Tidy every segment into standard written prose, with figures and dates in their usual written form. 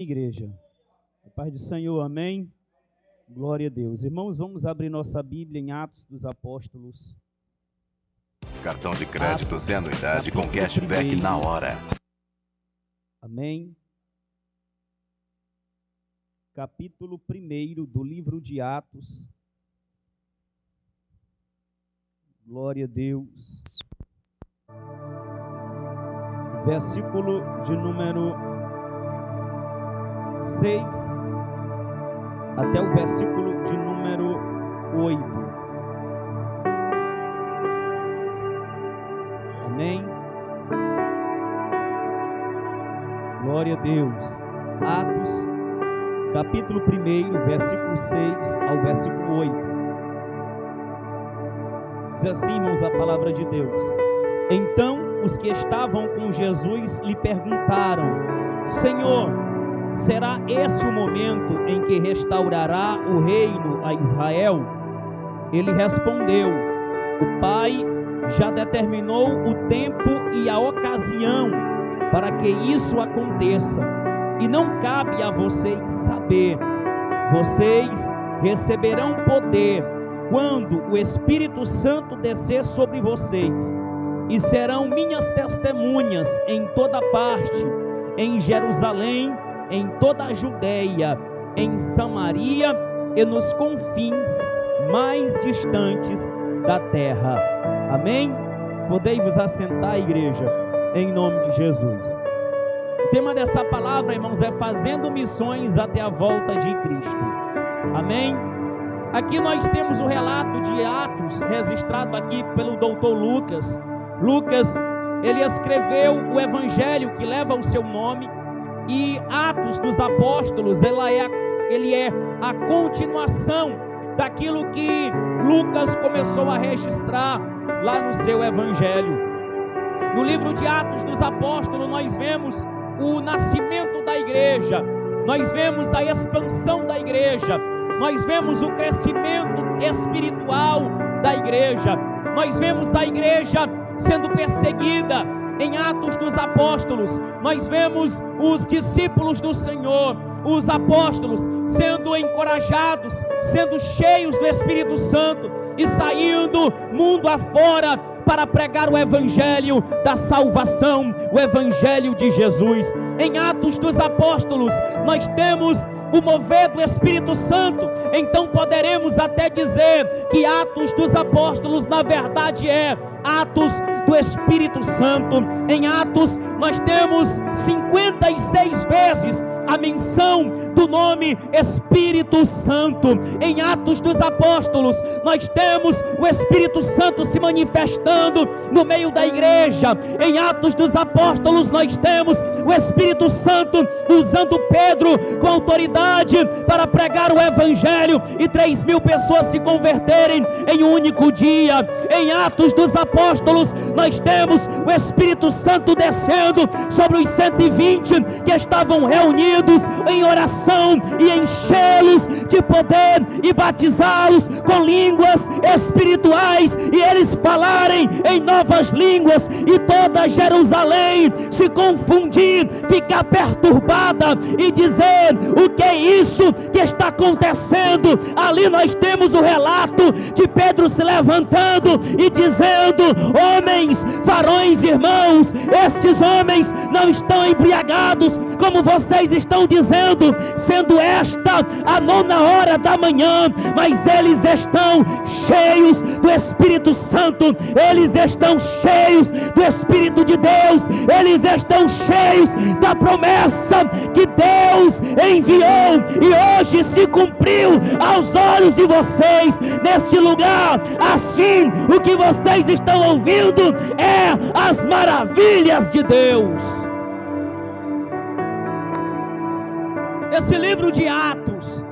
Igreja, a paz do Senhor, amém? Glória a Deus. Irmãos, vamos abrir nossa Bíblia em Atos dos Apóstolos. Cartão de crédito sem anuidade com cashback na hora. Amém? Capítulo 1 do livro de Atos. Glória a Deus. Versículo de número 6 até o versículo de número 8. Amém? Glória a Deus. Atos, capítulo 1, versículo 6 ao versículo 8. Diz assim, irmãos, a palavra de Deus. Então os que estavam com Jesus lhe perguntaram: Senhor, será esse o momento em que restaurará o reino a Israel? Ele respondeu: o Pai já determinou o tempo e a ocasião para que isso aconteça, e não cabe a vocês saber. Vocês receberão poder quando o Espírito Santo descer sobre vocês, e serão minhas testemunhas em toda parte, em Jerusalém, em toda a Judéia, em Samaria e nos confins mais distantes da terra. Amém? Podei-vos assentar, igreja, em nome de Jesus. O tema dessa palavra, irmãos, é fazendo missões até a volta de Cristo. Amém? Aqui nós temos o relato de Atos, registrado aqui pelo doutor Lucas. Lucas, ele escreveu o evangelho que leva o seu nome. E Atos dos Apóstolos, ele é a continuação daquilo que Lucas começou a registrar lá no seu evangelho. No livro de Atos dos Apóstolos, nós vemos o nascimento da igreja, nós vemos a expansão da igreja, nós vemos o crescimento espiritual da igreja, nós vemos a igreja sendo perseguida. Em Atos dos Apóstolos, nós vemos os discípulos do Senhor, os apóstolos, sendo encorajados, sendo cheios do Espírito Santo e saindo mundo afora para pregar o Evangelho da salvação, o Evangelho de Jesus. Em Atos dos Apóstolos, nós temos o mover do Espírito Santo. Então poderemos até dizer que Atos dos Apóstolos, na verdade, é Atos do Espírito Santo. Em Atos, nós temos 56 vezes a menção do nome Espírito Santo. Em Atos dos Apóstolos, nós temos o Espírito Santo se manifestando no meio da igreja. Em Atos dos Apóstolos, nós temos o Espírito Santo usando Pedro com autoridade para pregar o Evangelho e 3.000 pessoas se converterem em um único dia. Em Atos dos Apóstolos, nós temos o Espírito Santo descendo sobre os 120 que estavam reunidos em oração e enchê-los de poder e batizá-los com línguas espirituais e eles falarem em novas línguas e toda Jerusalém se confundir, ficar perturbada e dizer: o que é isso que está acontecendo? Ali nós temos o relato de Pedro se levantando e dizendo: homens, varões, irmãos, estes homens não estão embriagados como vocês estão dizendo, sendo esta a 9h da manhã, mas eles estão cheios do Espírito Santo, eles estão cheios do Espírito de Deus, eles estão cheios da promessa que Deus enviou e hoje se cumpriu aos olhos de vocês neste lugar. Assim, o que vocês estão ouvindo é as maravilhas de Deus. Esse livro de Atos,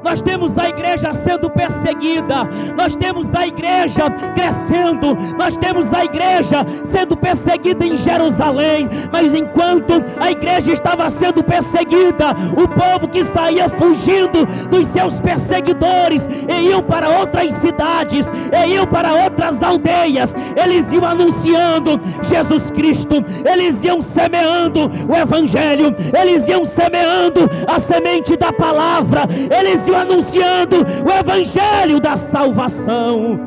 Nós temos a igreja sendo perseguida, nós temos a igreja crescendo, nós temos a igreja sendo perseguida em Jerusalém. Mas enquanto a igreja estava sendo perseguida, o povo que saía fugindo dos seus perseguidores e iam para outras cidades, e iam para outras aldeias, eles iam anunciando Jesus Cristo, eles iam semeando o evangelho, eles iam semeando a semente da palavra, eles iam anunciando o evangelho da salvação.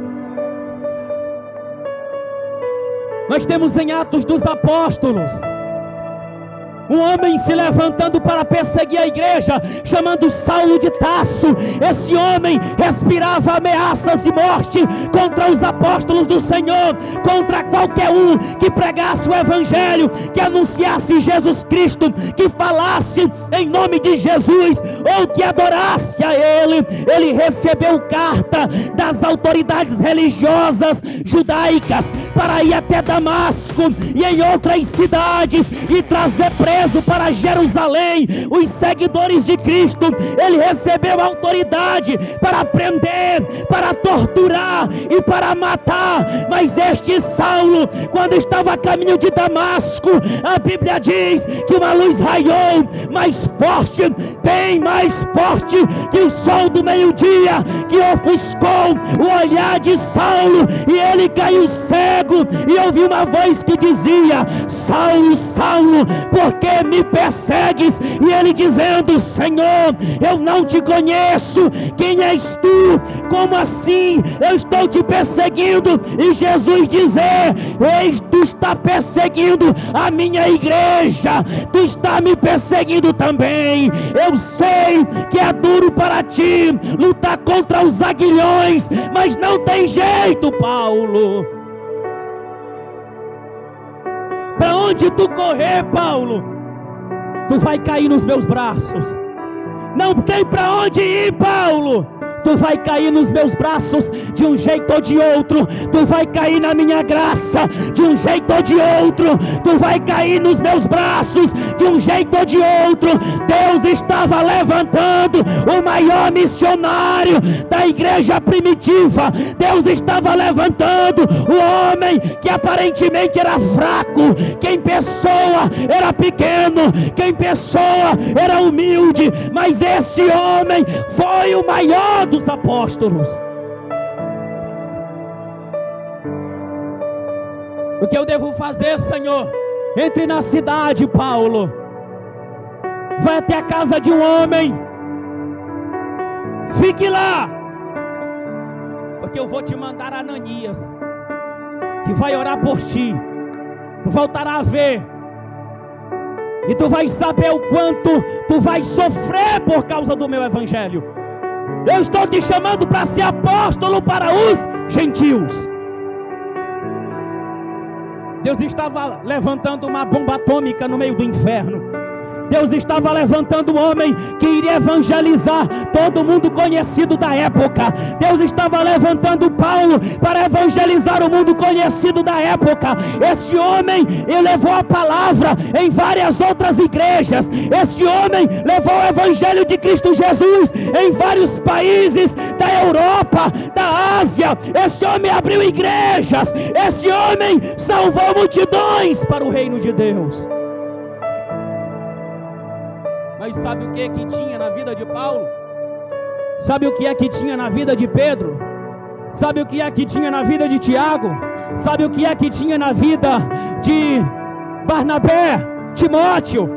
Nós temos em Atos dos Apóstolos um homem se levantando para perseguir a igreja, chamando Saulo de Tarso. Esse homem respirava ameaças de morte contra os apóstolos do Senhor, contra qualquer um que pregasse o evangelho, que anunciasse Jesus Cristo, que falasse em nome de Jesus, ou que adorasse a Ele. Ele recebeu carta das autoridades religiosas judaicas para ir até Damasco e em outras cidades e trazer preso para Jerusalém os seguidores de Cristo. Ele recebeu autoridade para prender, para torturar e para matar. Mas este Saulo, quando estava a caminho de Damasco, a Bíblia diz que uma luz raiou mais forte, bem mais forte que o sol do meio-dia, que ofuscou o olhar de Saulo, e ele caiu cego e ouviu uma voz que dizia: Saulo, Saulo, por que me persegues? E ele dizendo: Senhor, eu não te conheço, quem és tu? Como assim eu estou te perseguindo? E Jesus dizer: eis, tu está perseguindo a minha igreja, tu está me perseguindo também. Eu sei que é duro para ti lutar contra os aguilhões, mas não tem jeito, Paulo. Para onde tu correr, Paulo, tu vai cair nos meus braços. Não tem para onde ir, Paulo, tu vai cair nos meus braços de um jeito ou de outro. Tu vai cair na minha graça de um jeito ou de outro. Tu vai cair nos meus braços de um jeito ou de outro. Deus estava levantando o maior missionário da igreja primitiva. Deus estava levantando o homem que aparentemente era fraco, que em pessoa era pequeno, que em pessoa era humilde, mas esse homem foi o maior dos apóstolos. O que eu devo fazer, Senhor? Entre na cidade, Paulo, vai até a casa de um homem, fique lá, porque eu vou te mandar Ananias, que vai orar por ti. Tu voltará a ver, e tu vais saber o quanto tu vais sofrer por causa do meu evangelho. Eu estou te chamando para ser apóstolo para os gentios. Deus estava levantando uma bomba atômica no meio do inferno. Deus estava levantando um homem que iria evangelizar todo mundo conhecido da época. Deus estava levantando Paulo para evangelizar o mundo conhecido da época. Este homem levou a palavra em várias outras igrejas. Este homem levou o evangelho de Cristo Jesus em vários países da Europa, da Ásia. Este homem abriu igrejas. Este homem salvou multidões para o reino de Deus. Mas sabe o que é que tinha na vida de Paulo? Sabe o que é que tinha na vida de Pedro? Sabe o que é que tinha na vida de Tiago? Sabe o que é que tinha na vida de Barnabé, Timóteo,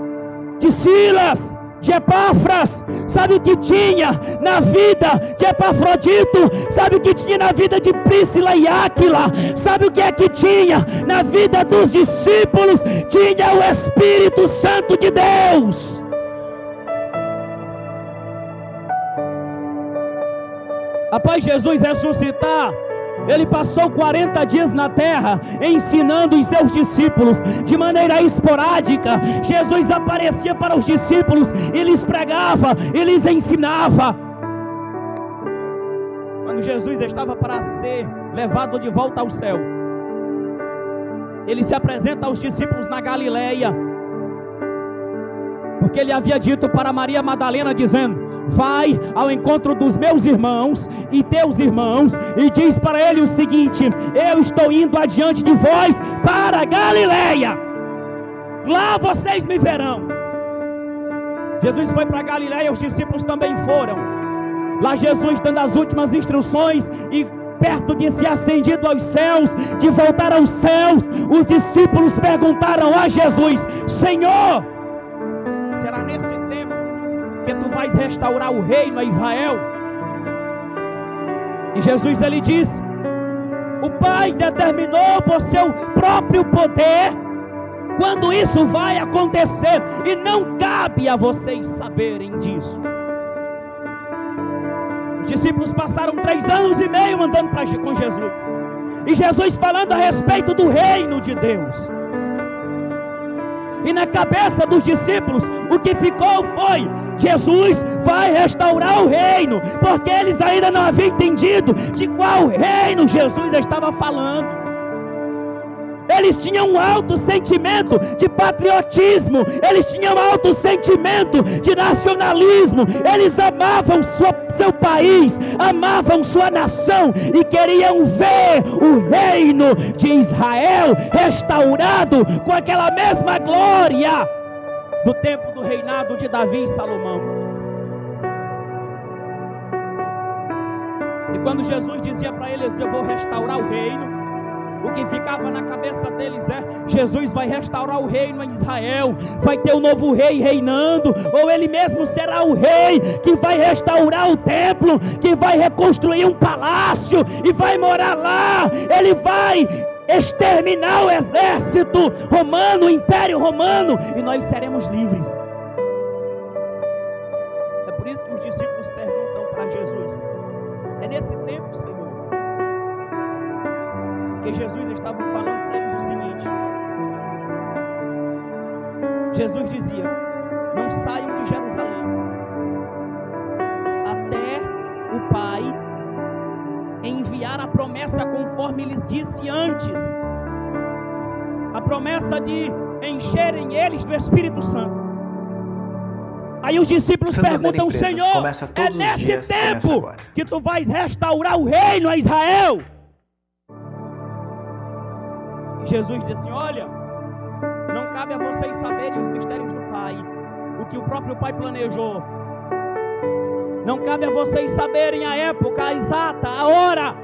de Silas, de Epáfras? Sabe o que tinha na vida de Epafrodito? Sabe o que tinha na vida de Príscila e Áquila? Sabe o que é que tinha na vida dos discípulos? Tinha o Espírito Santo de Deus. Após Jesus ressuscitar, ele passou 40 dias na terra ensinando os seus discípulos de maneira esporádica. Jesus aparecia para os discípulos e lhes pregava e lhes ensinava. Quando Jesus estava para ser levado de volta ao céu, ele se apresenta aos discípulos na Galileia, porque ele havia dito para Maria Madalena dizendo: vai ao encontro dos meus irmãos e teus irmãos e diz para ele o seguinte: eu estou indo adiante de vós para Galileia, lá vocês me verão. Jesus foi para Galileia, os discípulos também foram. Lá Jesus dando as últimas instruções e perto de ser ascendido aos céus, de voltar aos céus, os discípulos perguntaram a Jesus: Senhor, será nesse tempo que tu vais restaurar o reino a Israel? E Jesus ele disse: o Pai determinou por seu próprio poder quando isso vai acontecer, e não cabe a vocês saberem disso. Os discípulos passaram 3 anos e meio andando com Jesus, e Jesus falando a respeito do reino de Deus. E na cabeça dos discípulos o que ficou foi: Jesus vai restaurar o reino, porque eles ainda não haviam entendido de qual reino Jesus estava falando. Eles tinham um alto sentimento de patriotismo, eles tinham um alto sentimento de nacionalismo, eles amavam seu país, amavam sua nação e queriam ver o reino de Israel restaurado com aquela mesma glória do tempo do reinado de Davi e Salomão. E quando Jesus dizia para eles: eu vou restaurar o reino, o que ficava na cabeça deles é: Jesus vai restaurar o reino em Israel, vai ter um novo rei reinando, ou ele mesmo será o rei que vai restaurar o templo, que vai reconstruir um palácio e vai morar lá, ele vai exterminar o exército romano, o império romano, e nós seremos livres. É por isso que os discípulos perguntam para Jesus: é nesse tempo, Senhor? Porque Jesus estava falando para eles o seguinte: Jesus dizia: não saiam de Jerusalém até o Pai enviar a promessa conforme lhes disse antes, a promessa de encherem eles do Espírito Santo. Aí os discípulos perguntam: Senhor, é nesse tempo que tu vais restaurar o reino a Israel? Jesus disse assim: olha, não cabe a vocês saberem os mistérios do Pai, o que o próprio Pai planejou. Não cabe a vocês saberem a época, a exata, a hora.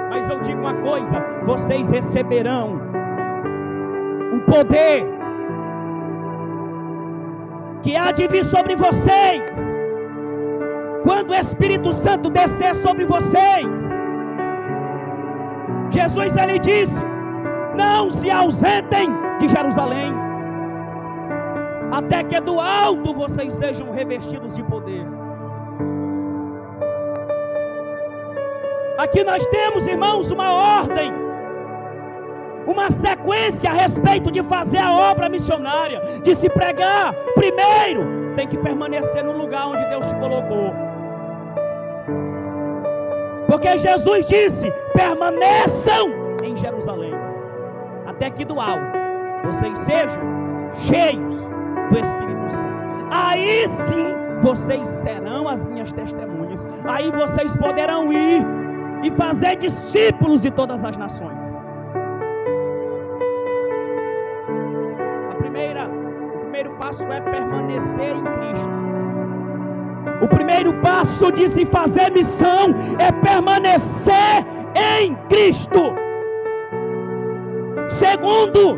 Mas eu digo uma coisa: vocês receberão o poder que há de vir sobre vocês quando o Espírito Santo descer sobre vocês. Jesus ele disse: não se ausentem de Jerusalém, até que do alto vocês sejam revestidos de poder. Aqui nós temos, irmãos, uma ordem, uma sequência a respeito de fazer a obra missionária, de se pregar. Primeiro, tem que permanecer no lugar onde Deus te colocou, porque Jesus disse: permaneçam em Jerusalém, até que do alto vocês sejam cheios do Espírito Santo. Aí sim vocês serão as minhas testemunhas. Aí vocês poderão ir e fazer discípulos de todas as nações. O primeiro passo é permanecer em Cristo. O primeiro passo de se fazer missão é permanecer em Cristo. Segundo,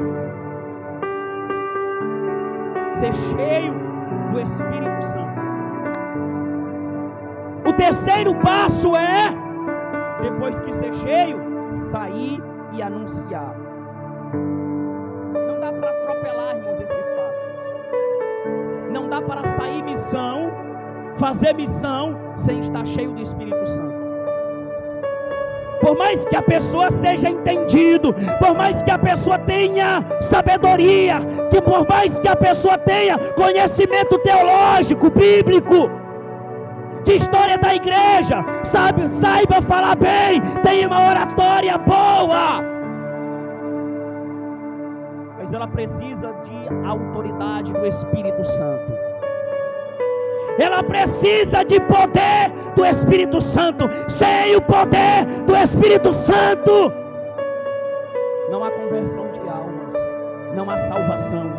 ser cheio do Espírito Santo. O terceiro passo é, depois que ser cheio, sair e anunciar. Não dá para atropelar, irmãos, esses passos. Não dá para sair missão, fazer missão, sem estar cheio do Espírito Santo. Por mais que a pessoa seja entendido, por mais que a pessoa tenha sabedoria, que por mais que a pessoa tenha conhecimento teológico, bíblico, de história da igreja, saiba falar bem, tenha uma oratória boa, mas ela precisa de autoridade do Espírito Santo. ela precisa de poder do Espírito Santo. Sem o poder do Espírito Santo, não há conversão de almas, não há salvação.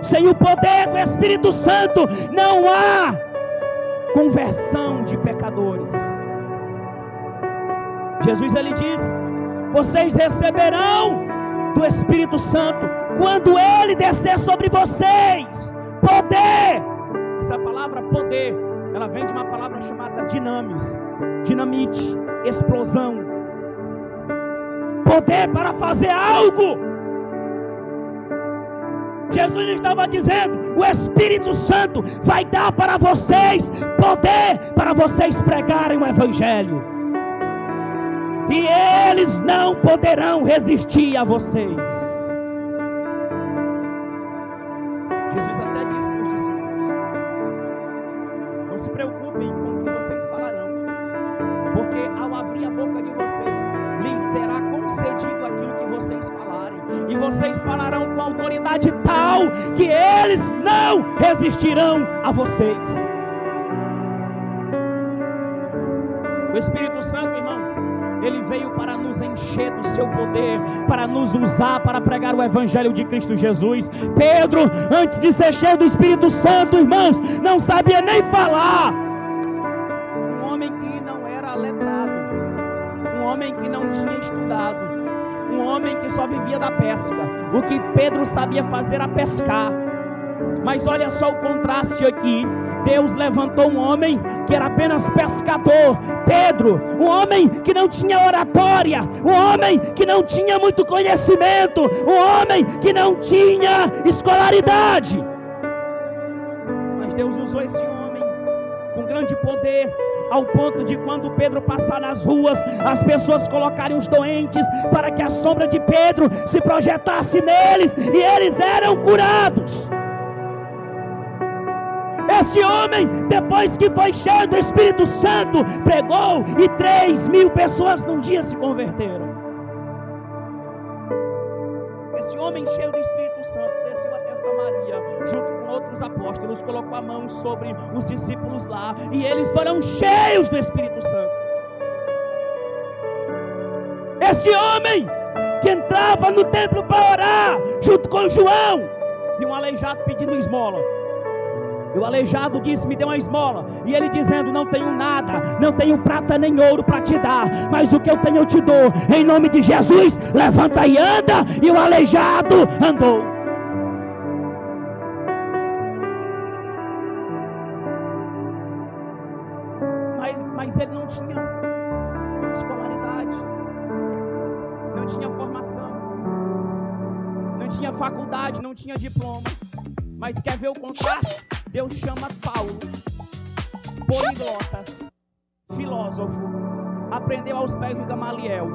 Sem o poder do Espírito Santo, não há conversão de pecadores. Jesus, ele diz: vocês receberão do Espírito Santo quando ele descer sobre vocês. Poder. Essa palavra poder, ela vem de uma palavra chamada dinamis, dinamite, explosão. Poder para fazer algo. Jesus estava dizendo: o Espírito Santo vai dar para vocês poder para vocês pregarem o Evangelho, e eles não poderão resistir a vocês. Jesus até disse para os discípulos: não se preocupem com o que vocês falarão, porque ao abrir a boca de vocês, lhes será concedido aquilo que vocês falarem, e vocês falarão com autoridade tal que eles não resistirão a vocês. O Espírito Santo, irmãos, ele veio para nos encher do seu poder, para nos usar para pregar o Evangelho de Cristo Jesus. Pedro, antes de ser cheio do Espírito Santo, irmãos, não sabia nem falar. Um homem que não era letrado, um homem que não tinha estudado, um homem que só vivia da pesca. O que Pedro sabia fazer era pescar. Mas olha só o contraste aqui. Deus levantou um homem que era apenas pescador, Pedro, um homem que não tinha oratória, um homem que não tinha muito conhecimento, um homem que não tinha escolaridade. Mas Deus usou esse homem com grande poder, ao ponto de quando Pedro passar nas ruas, as pessoas colocarem os doentes para que a sombra de Pedro se projetasse neles, e eles eram curados. Esse homem, depois que foi cheio do Espírito Santo, pregou, e 3.000 pessoas num dia se converteram. Esse homem cheio do Espírito Santo desceu até Samaria, junto com outros apóstolos, colocou a mão sobre os discípulos lá, e eles foram cheios do Espírito Santo. Esse homem que entrava no templo para orar, junto com João, viu um aleijado pedindo esmola. E o aleijado disse: me dê uma esmola. E ele dizendo: não tenho nada, não tenho prata nem ouro para te dar, mas o que eu tenho eu te dou. Em nome de Jesus, levanta e anda. E o aleijado andou. Mas ele não tinha escolaridade, não tinha formação, não tinha faculdade, não tinha diploma. Mas quer ver o contraste? Deus chama Paulo, poliglota, filósofo, aprendeu aos pés de Gamaliel,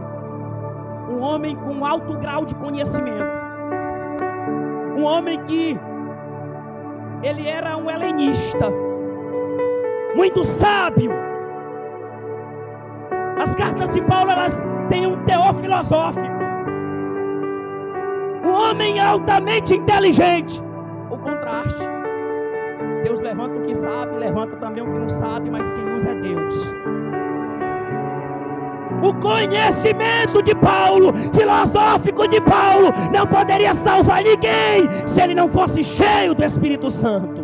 um homem com alto grau de conhecimento, um homem que ele era um helenista, muito sábio. As cartas de Paulo, elas têm um teor filosófico, um homem altamente inteligente. O contraste: Deus levanta o que sabe, levanta também o que não sabe, mas quem usa é Deus. O conhecimento de Paulo, filosófico de Paulo, não poderia salvar ninguém se ele não fosse cheio do Espírito Santo.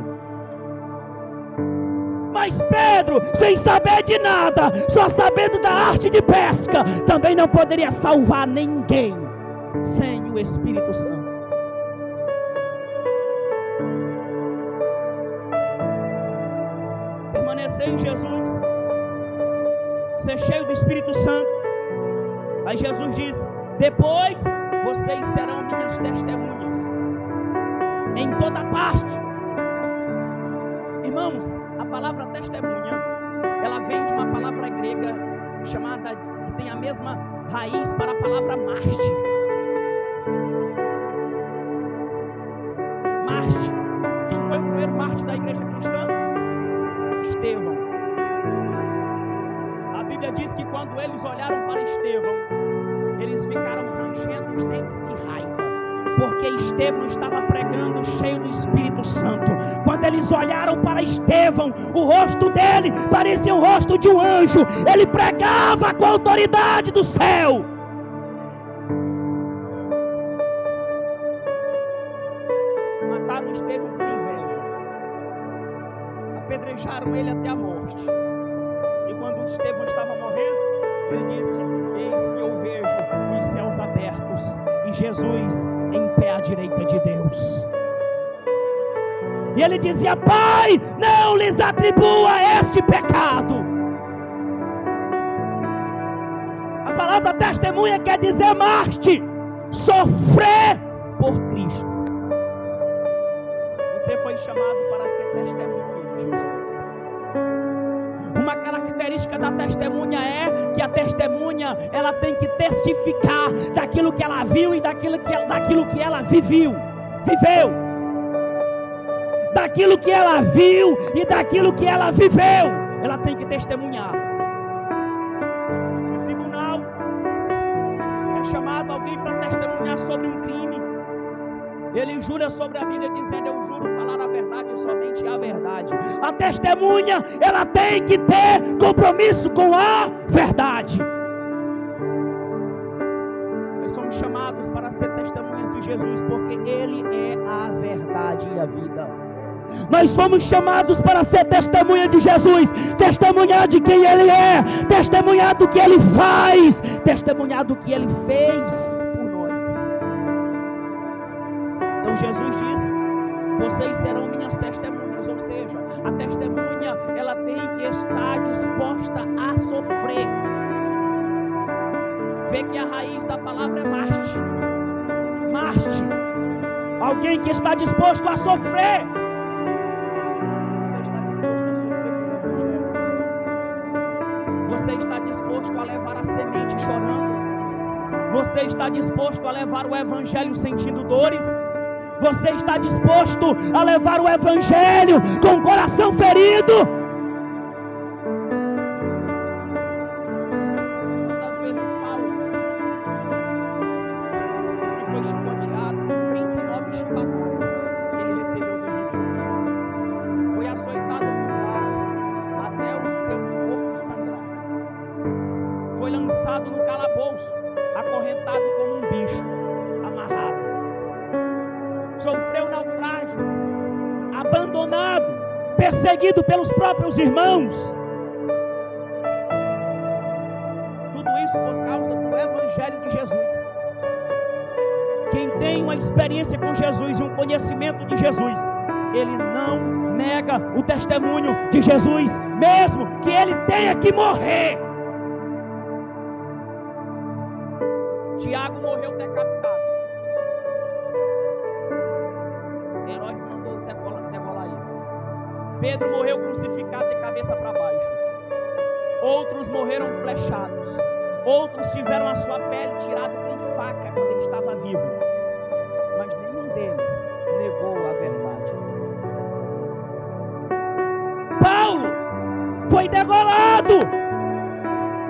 Mas Pedro, sem saber de nada, só sabendo da arte de pesca, também não poderia salvar ninguém sem o Espírito Santo. Permanecer em Jesus, ser cheio do Espírito Santo. Aí Jesus diz: depois vocês serão minhas testemunhas em toda parte. Irmãos, a palavra testemunha, ela vem de uma palavra grega chamada, que tem a mesma raiz para a palavra mártir. Mártir. Quem foi o primeiro mártir da igreja cristã? Estevão. A Bíblia diz que quando eles olharam para Estevão, eles ficaram rangendo os dentes de raiva, porque Estevão estava pregando cheio do Espírito Santo. Quando eles olharam para Estevão, o rosto dele parecia o rosto de um anjo. Ele pregava com a autoridade do céu. Mataram Estevão por inveja, apedrejaram ele até a morte. E quando Estevão estava morrendo, ele disse: eis que eu vejo os céus abertos e Jesus em pé à direita de Deus. E ele dizia: Pai, não lhes atribua este pecado. A palavra testemunha quer dizer Marte, sofrer por Cristo. Você foi chamado para ser testemunha de Jesus. Uma característica da testemunha é que a testemunha, ela tem que testificar daquilo que ela viu e daquilo que ela viveu. Daquilo que ela viu e daquilo que ela viveu, ela tem que testemunhar. No tribunal é chamado alguém para testemunhar sobre um crime. Ele jura sobre a Bíblia dizendo: eu juro falar a verdade e somente a verdade. A testemunha, ela tem que ter compromisso com a verdade. Nós somos chamados para ser testemunhas de Jesus, porque Ele é a verdade e a vida. Nós fomos chamados para ser testemunha de Jesus, testemunhar de quem Ele é, testemunhar do que Ele faz, testemunhar do que Ele fez por nós. Então Jesus diz: vocês serão minhas testemunhas. Ou seja, a testemunha, ela tem que estar disposta a sofrer. Vê que a raiz da palavra é Marte. Marte, alguém que está disposto a sofrer. Você está disposto a sofrer pelo Evangelho? Você está disposto a levar a semente chorando? Você está disposto a levar o Evangelho sentindo dores? Você está disposto a levar o Evangelho com o coração ferido? Quantas vezes Paulo diz que foi chicoteado, 39 chibatadas ele recebeu dos judeus. Foi açoitado por varas até o seu corpo sangrar. Foi lançado no calabouço, acorrentado como um bicho, amarrado. Sofreu naufrágio, abandonado, perseguido pelos próprios irmãos. Tudo isso por causa do Evangelho de Jesus. Quem tem uma experiência com Jesus e um conhecimento de Jesus, ele não nega o testemunho de Jesus, mesmo que ele tenha que morrer. Tiago morreu decapitado. Herodes mandou degolar ele. Pedro morreu crucificado de cabeça para baixo. Outros morreram flechados. Outros tiveram a sua pele tirada com faca quando ele estava vivo. Mas nenhum deles negou a verdade. Paulo foi degolado,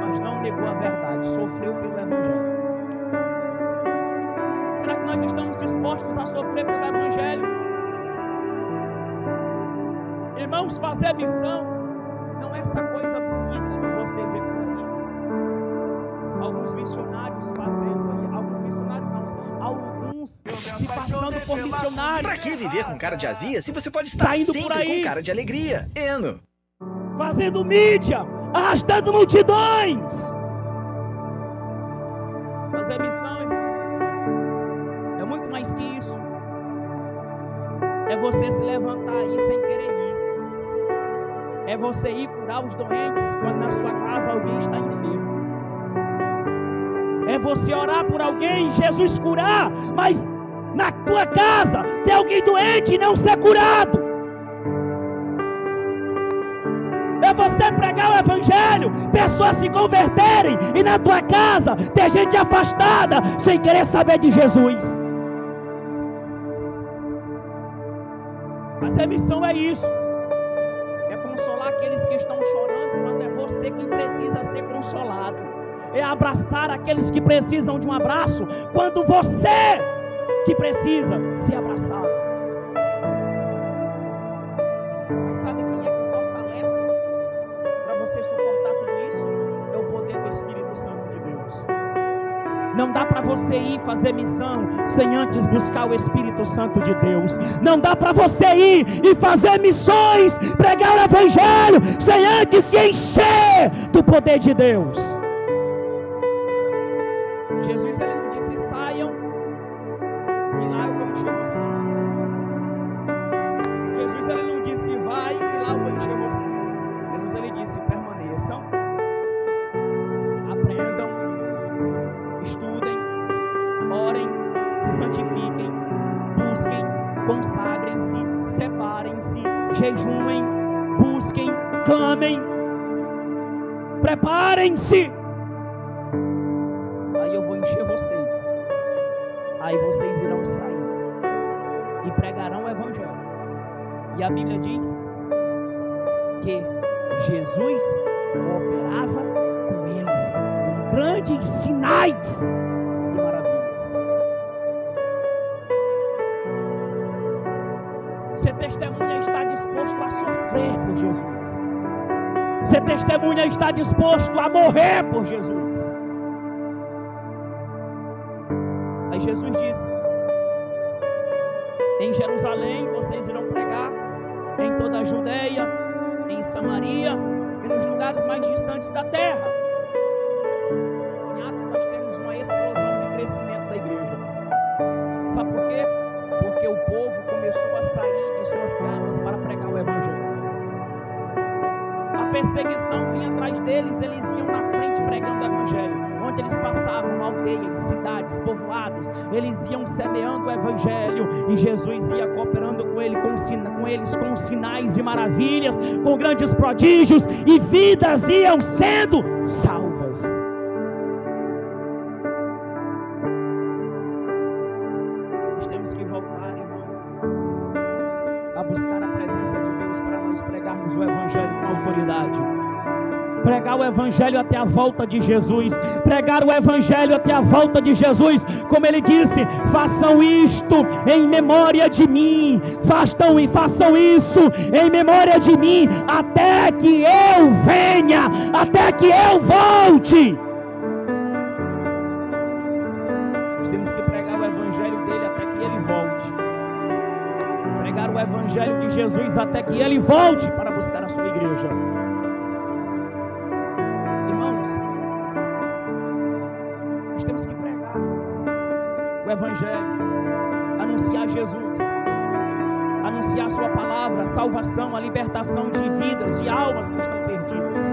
mas não negou a verdade, sofreu pelo Evangelho. Será que nós estamos dispostos a sofrer pelo Evangelho? Irmãos, fazer missão não é essa coisa bonita que você vê por aí. Alguns missionários fazendo aí, alguns missionários não, alguns se passando por missionários. Pra que viver com cara de azia se você pode estar saindo sempre por aí, com cara de alegria? Eno. Fazendo mídia, arrastando multidões. Fazer missão, irmãos, é muito mais que isso. É você se levantar aí sem querer ir. É você ir curar os doentes quando na sua casa alguém está enfermo. É você orar por alguém, Jesus curar, mas na tua casa tem alguém doente e não ser curado. É você pregar o Evangelho, pessoas se converterem e na tua casa tem gente afastada sem querer saber de Jesus. Fazer missão é isso. É consolar aqueles que estão chorando quando é você quem precisa ser consolado. É abraçar aqueles que precisam de um abraço quando você que precisa ser abraçado. Mas sabe quem é que fortalece para você suportar tudo isso? É o poder do Espírito Santo de Deus. Não dá para você ir fazer missão sem antes buscar o Espírito Santo de Deus. Não dá para você ir e fazer missões, pregar o Evangelho, sem antes se encher do poder de Deus. Jesus, ele não disse: saiam e lá eu vou encher vocês. Jesus, ele não disse: vai e lá eu vou encher vocês. Jesus, ele disse: permaneçam, aprendam, estudem, orem, se santifiquem, busquem, consagrem-se, separem-se, jejuem, busquem, clamem, preparem-se. Aí eu vou encher vocês. Aí vocês irão sair e pregarão o Evangelho. E a Bíblia diz que Jesus cooperava com eles, com grandes sinais e maravilhas. Ser testemunha está disposto a sofrer por Jesus. Ser testemunha está disposto a morrer por Jesus. Aí Jesus disse: em Jerusalém vocês irão pregar, em toda a Judeia, em Samaria e nos lugares mais distantes da terra. Em Atos nós temos uma explosão de crescimento da igreja. Sabe por quê? Porque o povo começou a sair de suas casas para pregar o Evangelho. A perseguição vinha atrás deles, eles iam na frente pregando o Evangelho. Onde eles passavam, aldeias, cidades, povoados, eles iam semeando o Evangelho, e Jesus ia cooperando com eles com sinais e maravilhas, com grandes prodígios, e vidas iam sendo salvas. Nós temos que voltar, irmãos, a buscar a presença de Deus para nós pregarmos o Evangelho com autoridade. Pregar o Evangelho até a volta de Jesus. Pregar o Evangelho até a volta de Jesus. Como ele disse: façam isto em memória de mim. Façam isso em memória de mim, até que eu venha, até que eu volte. Nós temos que pregar o Evangelho dele até que ele volte. Pregar o Evangelho de Jesus até que ele volte para buscar a sua igreja. Nós temos que pregar o Evangelho, anunciar Jesus, anunciar a sua palavra, a salvação, a libertação de vidas, de almas que estão perdidas.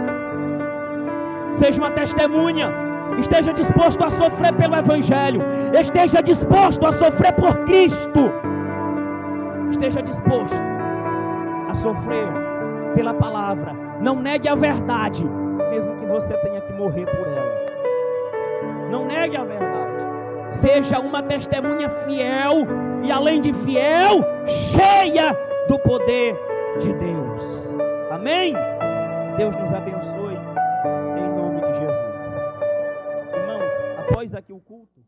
Seja uma testemunha, esteja disposto a sofrer pelo Evangelho, esteja disposto a sofrer por Cristo, esteja disposto a sofrer pela palavra. Não negue a verdade, mesmo que você tenha que morrer por ela. Não negue a verdade. Seja uma testemunha fiel, e além de fiel, cheia do poder de Deus. Amém? Deus nos abençoe em nome de Jesus. Irmãos, após aqui o culto,